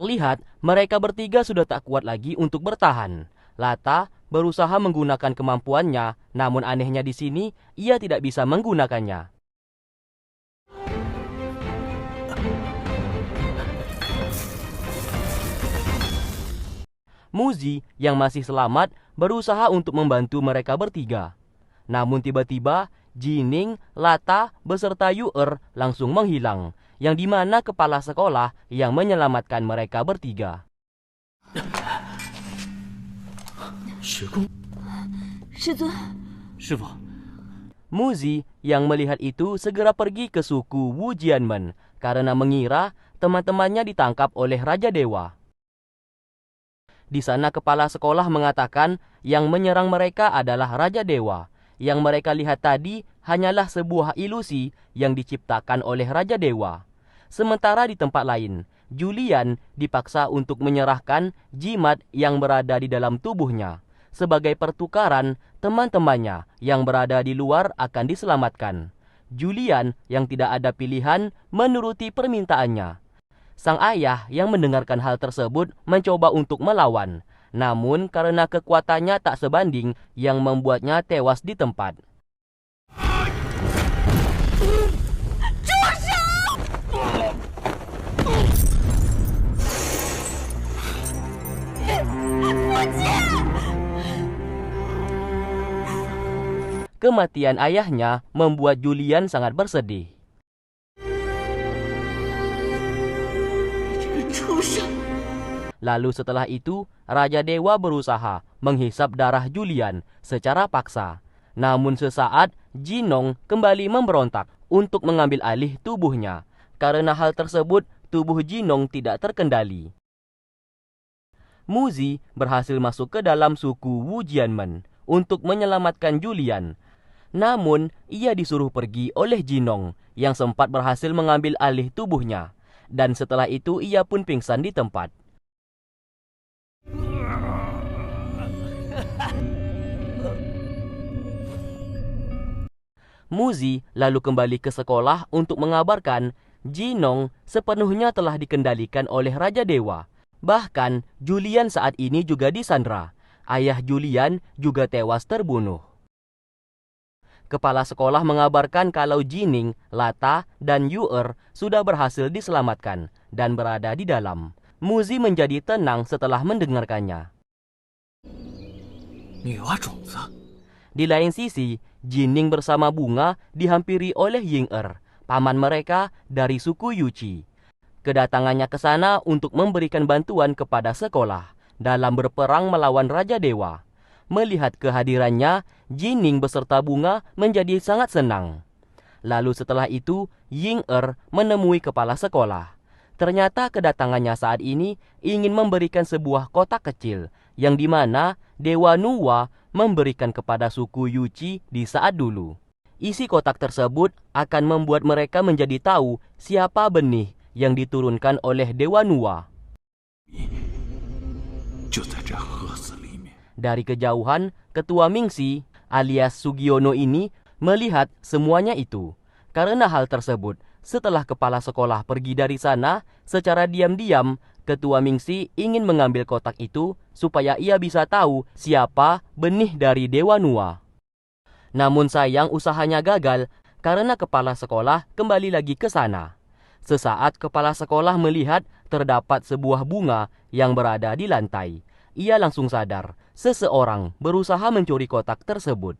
Lihat, mereka bertiga sudah tak kuat lagi untuk bertahan. Lata berusaha menggunakan kemampuannya, namun anehnya di sini ia tidak bisa menggunakannya. Muzi yang masih selamat berusaha untuk membantu mereka bertiga. Namun tiba-tiba Jining, Lata, beserta Yuer langsung menghilang, yang dimana kepala sekolah yang menyelamatkan mereka bertiga. 雪宫，师尊，师傅， Muzi yang melihat itu segera pergi ke suku Wu Jianmen karena mengira teman-temannya ditangkap oleh Raja Dewa. Di sana kepala sekolah mengatakan yang menyerang mereka adalah Raja Dewa. Yang mereka lihat tadi hanyalah sebuah ilusi yang diciptakan oleh Raja Dewa. Sementara di tempat lain, Julian dipaksa untuk menyerahkan jimat yang berada di dalam tubuhnya. Sebagai pertukaran, teman-temannya yang berada di luar akan diselamatkan. Julian yang tidak ada pilihan menuruti permintaannya. Sang ayah yang mendengarkan hal tersebut mencoba untuk melawan. Namun karena kekuatannya tak sebanding yang membuatnya tewas di tempat. Kematian ayahnya membuat Julian sangat bersedih. 这个畜生！ Lalu setelah itu, Raja Dewa berusaha menghisap darah Julian secara paksa. Namun sesaat, Jinong kembali memberontak untuk mengambil alih tubuhnya. Karena hal tersebut, tubuh Jinong tidak terkendali. Muzi berhasil masuk ke dalam suku Wu Jianmen untuk menyelamatkan Julian. Namun, ia disuruh pergi oleh Jinong yang sempat berhasil mengambil alih tubuhnya. Dan setelah itu, ia pun pingsan di tempat. Muzi lalu kembali ke sekolah untuk mengabarkan Jinong sepenuhnya telah dikendalikan oleh Raja Dewa. Bahkan Julian saat ini juga disandra. Ayah Julian juga tewas terbunuh. Kepala sekolah mengabarkan kalau Jining, Lata, dan Yuer sudah berhasil diselamatkan dan berada di dalam. Muzi menjadi tenang setelah mendengarkannya. 女娲种子， Di lain sisi, Jining bersama Bunga dihampiri oleh Ying'er, paman mereka dari suku Yuchi. Kedatangannya ke sana untuk memberikan bantuan kepada sekolah dalam berperang melawan Raja Dewa. Melihat kehadirannya, Jining beserta Bunga menjadi sangat senang. Lalu setelah itu, Ying'er menemui kepala sekolah. Ternyata kedatangannya saat ini ingin memberikan sebuah kotak kecil, yang dimana Dewa Nuwa memberikan kepada suku Yuchi di saat dulu. Isi kotak tersebut akan membuat mereka menjadi tahu siapa benih yang diturunkan oleh Dewa Nuwa. 就在这盒子里面。 Dari kejauhan, Ketua Mingxi alias Sugiono ini melihat semuanya itu. Karena hal tersebut, setelah kepala sekolah pergi dari sana, secara diam-diam, Ketua Mingxi ingin mengambil kotak itu supaya ia bisa tahu siapa benih dari Dewa Nuwa. Namun sayang usahanya gagal karena kepala sekolah kembali lagi ke sana. Sesaat kepala sekolah melihat terdapat sebuah bunga yang berada di lantai. Ia langsung sadar seseorang berusaha mencuri kotak tersebut.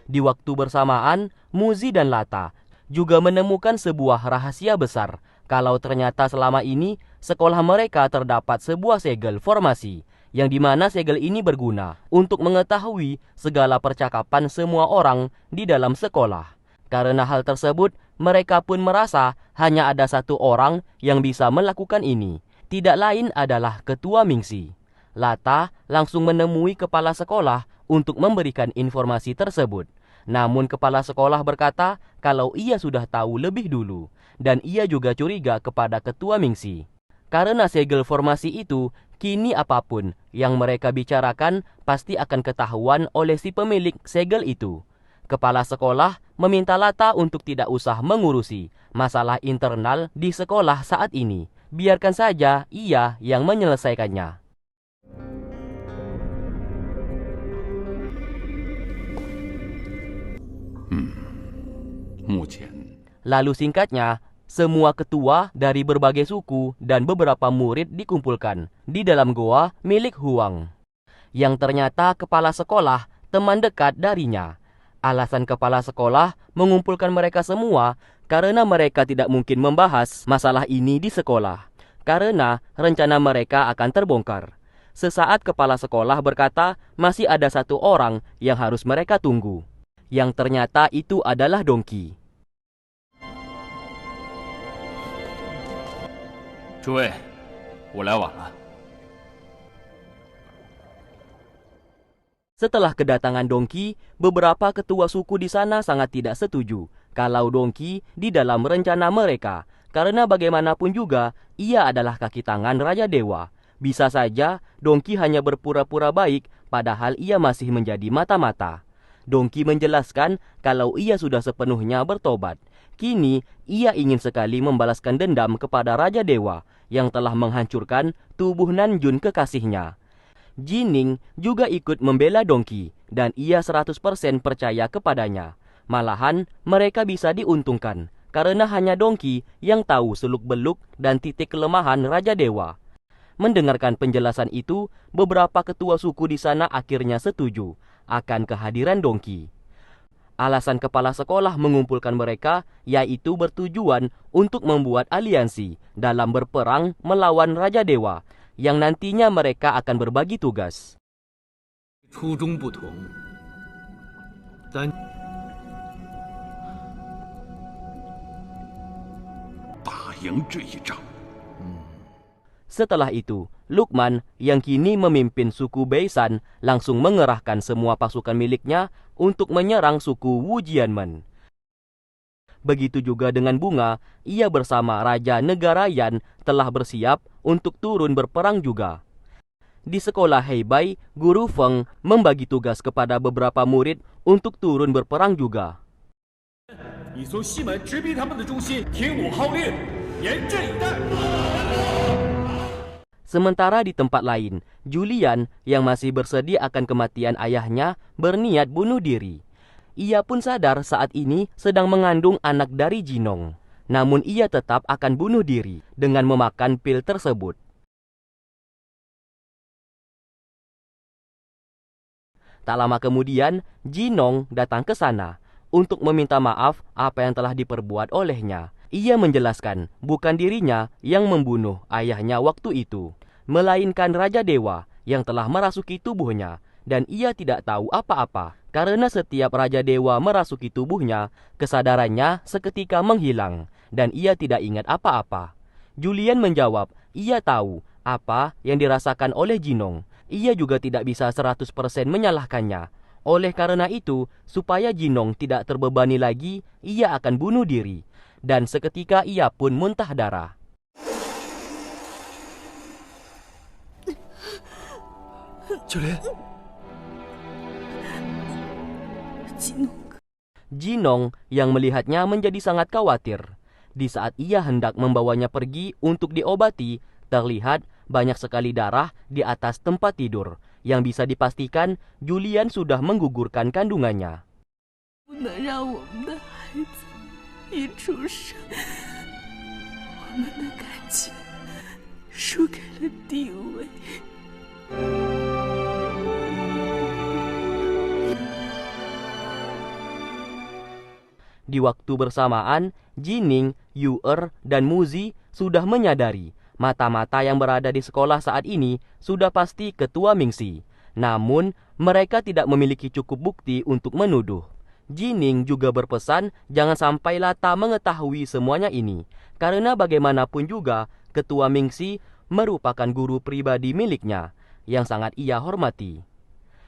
Di waktu bersamaan, Muzi dan Lata juga menemukan sebuah rahasia besar kalau ternyata selama ini sekolah mereka terdapat sebuah segel formasi yang dimana segel ini berguna untuk mengetahui segala percakapan semua orang di dalam sekolah. Karena hal tersebut, mereka pun merasa hanya ada satu orang yang bisa melakukan ini. Tidak lain adalah Ketua Mingxi. Lata langsung menemui kepala sekolah untuk memberikan informasi tersebut. Namun kepala sekolah berkata kalau ia sudah tahu lebih dulu dan ia juga curiga kepada Ketua Mingxi. Karena segel formasi itu, kini apapun yang mereka bicarakan pasti akan ketahuan oleh si pemilik segel itu. Kepala sekolah meminta Lata untuk tidak usah mengurusi masalah internal di sekolah saat ini. Biarkan saja ia yang menyelesaikannya. Lalu singkatnya, semua ketua dari berbagai suku dan beberapa murid dikumpulkan di dalam goa milik Huang, yang ternyata kepala sekolah teman dekat darinya. Alasan kepala sekolah mengumpulkan mereka semua karena mereka tidak mungkin membahas masalah ini di sekolah, karena rencana mereka akan terbongkar. Sesaat kepala sekolah berkata masih ada satu orang yang harus mereka tunggu, yang ternyata itu adalah Dongki. 诸位，我来晚了。 Setelah kedatangan Dongki, beberapa ketua suku di sana sangat tidak setuju kalau Dongki di dalam rencana mereka, karena bagaimanapun juga ia adalah kaki tangan Raja Dewa. Bisa saja Dongki hanya berpura-pura baik, padahal ia masih menjadi mata-mata. Dongki menjelaskan kalau ia sudah sepenuhnya bertobat. Kini ia ingin sekali membalaskan dendam kepada Raja Dewa yang telah menghancurkan tubuh Nanjun kekasihnya. Jining juga ikut membela Dongki dan ia 100% percaya kepadanya. Malahan mereka bisa diuntungkan karena hanya Dongki yang tahu seluk-beluk dan titik kelemahan Raja Dewa. Mendengarkan penjelasan itu, beberapa ketua suku di sana akhirnya setuju akan kehadiran Dongki. Alasan kepala sekolah mengumpulkan mereka yaitu bertujuan untuk membuat aliansi dalam berperang melawan Raja Dewa, yang nantinya mereka akan berbagi tugas. 初衷不同，但打赢这一仗。 Setelah itu, Lukman yang kini memimpin suku Beisan langsung mengerahkan semua pasukan miliknya untuk menyerang suku Wujianmen. Begitu juga dengan Bunga, ia bersama Raja Negara Yan telah bersiap untuk turun berperang juga. Di sekolah Heibai, Guru Feng membagi tugas kepada beberapa murid untuk turun berperang juga. 你从西门直逼他们的中心，听我号令，严阵以待。 Sementara di tempat lain, Julian yang masih bersedih akan kematian ayahnya berniat bunuh diri. Ia pun sadar saat ini sedang mengandung anak dari Jinong. Namun ia tetap akan bunuh diri dengan memakan pil tersebut. Tak lama kemudian, Jinong datang ke sana untuk meminta maaf apa yang telah diperbuat olehnya. Ia menjelaskan bukan dirinya yang membunuh ayahnya waktu itu, melainkan Raja Dewa yang telah merasuki tubuhnya, dan ia tidak tahu apa-apa. Karena setiap Raja Dewa merasuki tubuhnya, kesadarannya seketika menghilang, dan ia tidak ingat apa-apa. Julian menjawab, ia tahu apa yang dirasakan oleh Jinong. Ia juga tidak bisa 100% menyalahkannya. Oleh karena itu, supaya Jinong tidak terbebani lagi, ia akan bunuh diri. Dan seketika ia pun muntah darah. Jinong yang melihatnya menjadi sangat khawatir. Di saat ia hendak membawanya pergi untuk diobati, terlihat banyak sekali darah di atas tempat tidur, yang bisa dipastikan Julian sudah menggugurkan kandungannya. 不能让我们的孩子一出生，我们的感情输给了地位。 Di waktu bersamaan, Jining, Yu'er, dan Muzi sudah menyadari mata-mata yang berada di sekolah saat ini sudah pasti ketua Mingxi. Namun, mereka tidak memiliki cukup bukti untuk menuduh. Jining juga berpesan jangan sampai Lata mengetahui semuanya ini, karena bagaimanapun juga ketua Mingxi merupakan guru pribadi miliknya yang sangat ia hormati.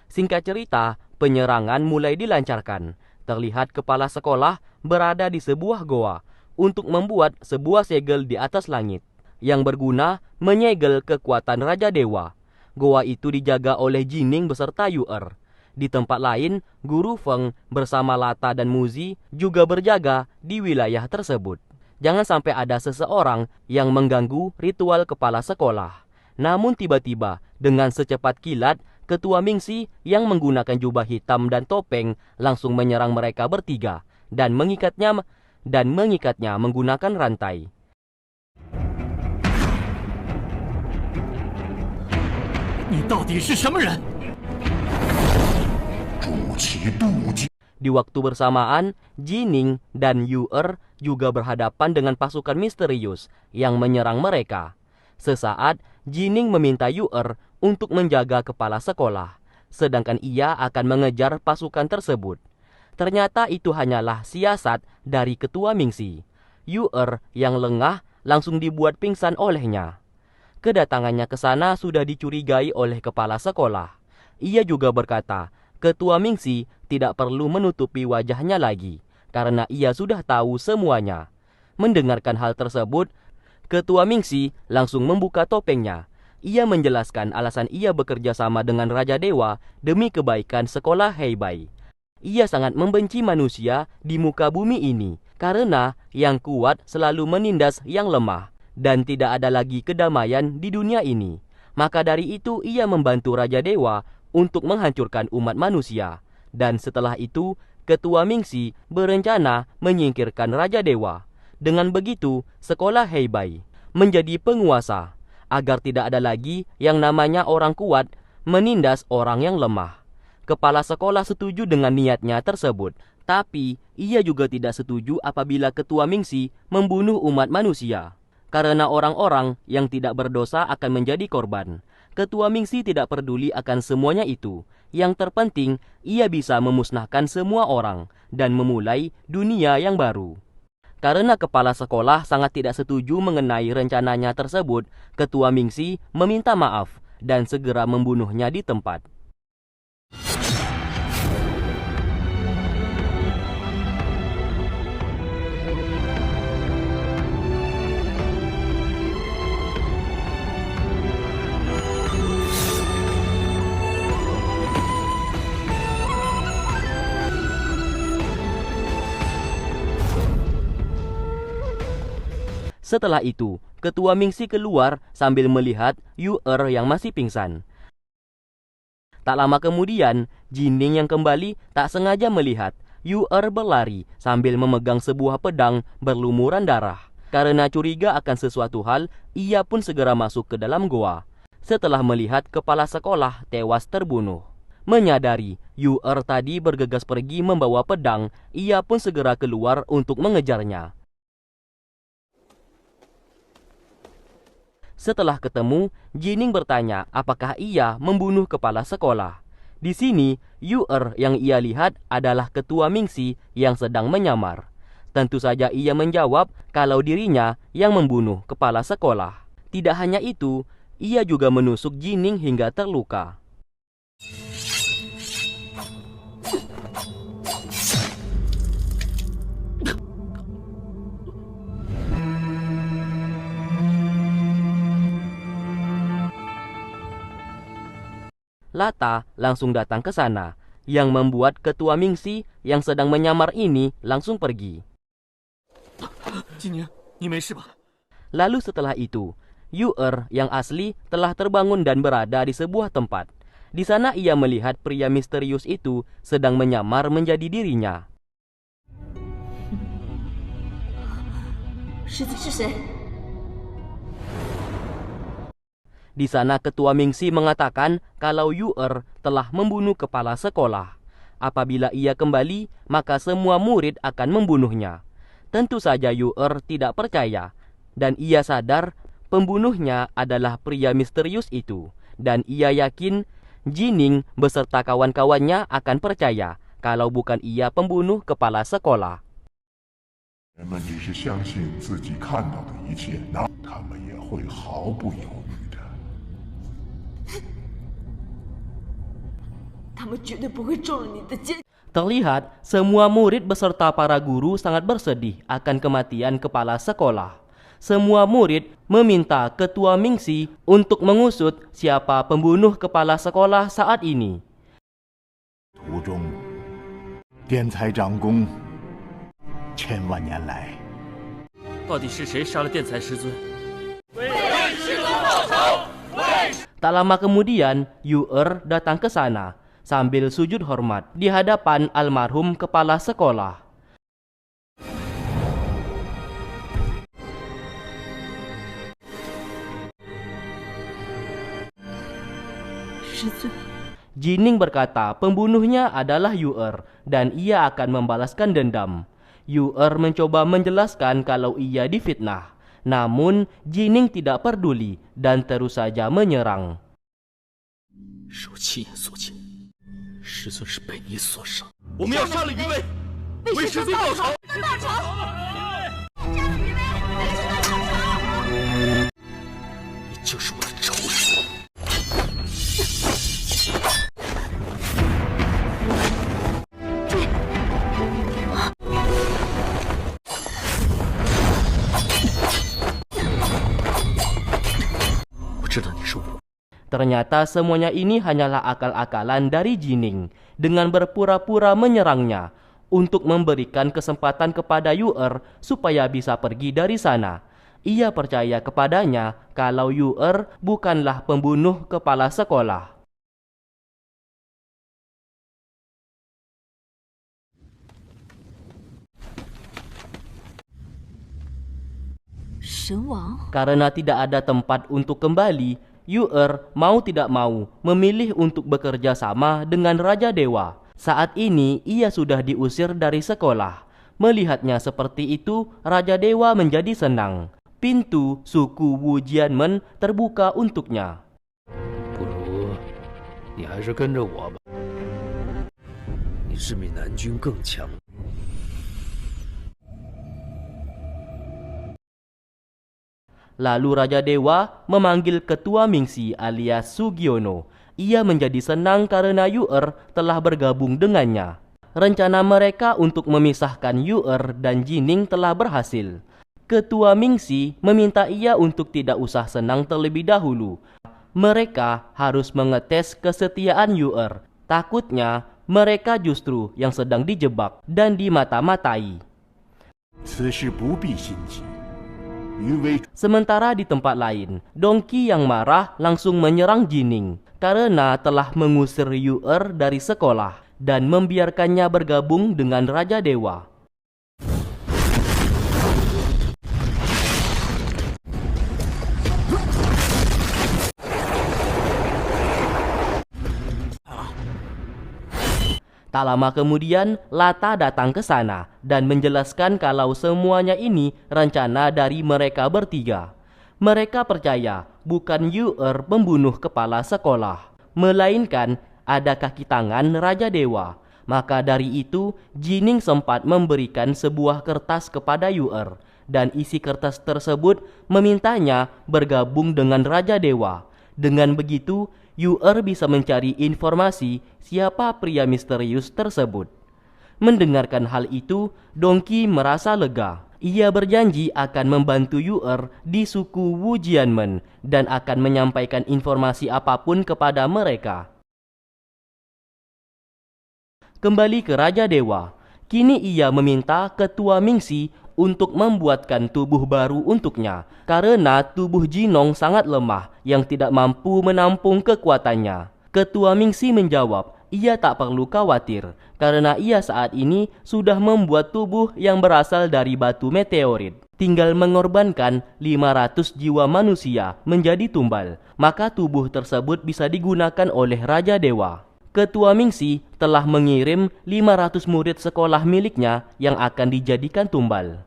Singkat cerita, penyerangan mulai dilancarkan. Terlihat kepala sekolah berada di sebuah goa untuk membuat sebuah segel di atas langit yang berguna menyegel kekuatan Raja Dewa. Goa itu dijaga oleh Jining beserta Yu'er. Di tempat lain, Guru Feng bersama Lata dan Muzi juga berjaga di wilayah tersebut. Jangan sampai ada seseorang yang mengganggu ritual kepala sekolah. Namun tiba-tiba, dengan secepat kilat, Ketua Mingxi yang menggunakan jubah hitam dan topeng langsung menyerang mereka bertiga dan mengikatnya menggunakan rantai. Di waktu bersamaan, Jining dan Yu-er juga berhadapan dengan pasukan misterius yang menyerang mereka. Sesaat, Jining meminta Yu-er untuk menjaga kepala sekolah, sedangkan ia akan mengejar pasukan tersebut. Ternyata itu hanyalah siasat dari Ketua Mingxi. Yu-er yang lengah langsung dibuat pingsan olehnya. Kedatangannya ke sana sudah dicurigai oleh kepala sekolah. Ia juga berkata, Ketua Mingxi tidak perlu menutupi wajahnya lagi, karena ia sudah tahu semuanya. Mendengarkan hal tersebut, Ketua Mingxi langsung membuka topengnya. Ia menjelaskan alasan ia bekerja sama dengan Raja Dewa demi kebaikan sekolah Heibai. Ia sangat membenci manusia di muka bumi ini, karena yang kuat selalu menindas yang lemah, dan tidak ada lagi kedamaian di dunia ini. Maka dari itu ia membantu Raja Dewa untuk menghancurkan umat manusia. Dan setelah itu, Ketua Mingxi berencana menyingkirkan Raja Dewa. Dengan begitu, sekolah Heibai menjadi penguasa, agar tidak ada lagi yang namanya orang kuat menindas orang yang lemah. Kepala sekolah setuju dengan niatnya tersebut, tapi ia juga tidak setuju apabila Ketua Mingxi membunuh umat manusia, karena orang-orang yang tidak berdosa akan menjadi korban. Ketua Mingxi tidak peduli akan semuanya itu. Yang terpenting, ia bisa memusnahkan semua orang dan memulai dunia yang baru. Karena kepala sekolah sangat tidak setuju mengenai rencananya tersebut, Ketua Mingxi meminta maaf dan segera membunuhnya di tempat. Setelah itu, Ketua Mingxi keluar sambil melihat Yu-er yang masih pingsan. Tak lama kemudian, Jining yang kembali tak sengaja melihat Yu-er berlari sambil memegang sebuah pedang berlumuran darah. Karena curiga akan sesuatu hal, ia pun segera masuk ke dalam goa. Setelah melihat kepala sekolah tewas terbunuh. Menyadari Yu-er tadi bergegas pergi membawa pedang, ia pun segera keluar untuk mengejarnya. Setelah ketemu, Jining bertanya apakah ia membunuh kepala sekolah. Di sini, Yu-er yang ia lihat adalah Ketua Mingxi yang sedang menyamar. Tentu saja ia menjawab kalau dirinya yang membunuh kepala sekolah. Tidak hanya itu, ia juga menusuk Jining hingga terluka. Lata langsung datang ke sana, yang membuat Ketua Mingxi yang sedang menyamar ini langsung pergi. Lalu setelah itu, Yu-er yang asli telah terbangun dan berada di sebuah tempat. Di sana ia melihat pria misterius itu sedang menyamar menjadi dirinya. Di sana Ketua Mingxi mengatakan kalau Yu-er telah membunuh kepala sekolah. Apabila ia kembali, maka semua murid akan membunuhnya. Tentu saja Yu-er tidak percaya, dan ia sadar pembunuhnya adalah pria misterius itu. Dan ia yakin Jining beserta kawan-kawannya akan percaya kalau bukan ia pembunuh kepala sekolah. Terlihat semua murid beserta para guru sangat bersedih akan kematian kepala sekolah. Semua murid meminta Ketua Mingxi untuk mengusut siapa pembunuh kepala sekolah saat ini. 途中，天才长公千万年来，到底是谁杀了电才师尊？ Tak lama kemudian, Yu-er datang ke sana sambil sujud hormat di hadapan almarhum kepala sekolah. Jining berkata pembunuhnya adalah Yu-er dan ia akan membalaskan dendam. Yu-er mencoba menjelaskan kalau ia difitnah. Namun, Jining tidak peduli dan terus saja menyerang. 受亲眼所见，师尊是被你所杀。我们要杀了余威，为师尊报仇！你就是我的仇人。 Ternyata semuanya ini hanyalah akal-akalan dari Jining dengan berpura-pura menyerangnya untuk memberikan kesempatan kepada Yu-er supaya bisa pergi dari sana. Ia percaya kepadanya kalau Yu-er bukanlah pembunuh kepala sekolah. Karena tidak ada tempat untuk kembali, Yu-er mau tidak mau memilih untuk bekerja sama dengan Raja Dewa. Saat ini ia sudah diusir dari sekolah. Melihatnya seperti itu, Raja Dewa menjadi senang. Pintu suku Wu Jianmen terbuka untuknya. 不如你还是跟着我吧，你是比南军更强。 Lalu Raja Dewa memanggil Ketua Mingxi alias Sugiono. Ia menjadi senang karena Yu-er telah bergabung dengannya. Rencana mereka untuk memisahkan Yu-er dan Jining telah berhasil. Ketua Mingxi meminta ia untuk tidak usah senang terlebih dahulu. Mereka harus mengetes kesetiaan Yu-er. Takutnya mereka justru yang sedang dijebak dan dimata-matai. 此事不必心急。 Sementara di tempat lain, Dongki yang marah langsung menyerang Jining karena telah mengusir Yu-er dari sekolah dan membiarkannya bergabung dengan Raja Dewa. Tak lama kemudian, Lata datang ke sana dan menjelaskan kalau semuanya ini rencana dari mereka bertiga. Mereka percaya bukan Yu-er pembunuh kepala sekolah, melainkan ada kaki tangan Raja Dewa. Maka dari itu, Jining sempat memberikan sebuah kertas kepada Yu-er dan isi kertas tersebut memintanya bergabung dengan Raja Dewa. Dengan begitu, Yu-er bisa mencari informasi siapa pria misterius tersebut. Mendengarkan hal itu, Dongki merasa lega. Ia berjanji akan membantu Yu-er di suku Wu Jianmen dan akan menyampaikan informasi apapun kepada mereka. Kembali ke Raja Dewa. Kini ia meminta Ketua Mingxi untuk membuatkan tubuh baru untuknya karena tubuh Jinong sangat lemah yang tidak mampu menampung kekuatannya. Ketua Mingxi menjawab, ia tak perlu khawatir karena ia saat ini sudah membuat tubuh yang berasal dari batu meteorit. Tinggal mengorbankan 500 jiwa manusia menjadi tumbal, maka tubuh tersebut bisa digunakan oleh Raja Dewa. Ketua Mingxi telah mengirim 500 murid sekolah miliknya yang akan dijadikan tumbal.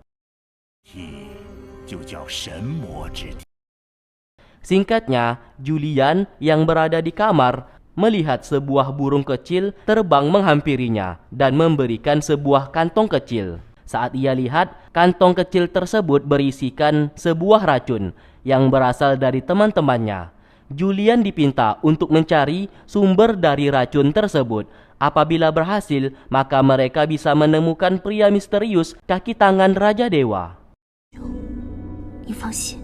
Singkatnya, Julian yang berada di kamar melihat sebuah burung kecil terbang menghampirinya dan memberikan sebuah kantong kecil. Saat ia lihat, kantong kecil tersebut berisikan sebuah racun yang berasal dari teman-temannya. Julian dipinta untuk mencari sumber dari racun tersebut. Apabila berhasil, maka mereka bisa menemukan pria misterius kaki tangan Raja Dewa. 你放心，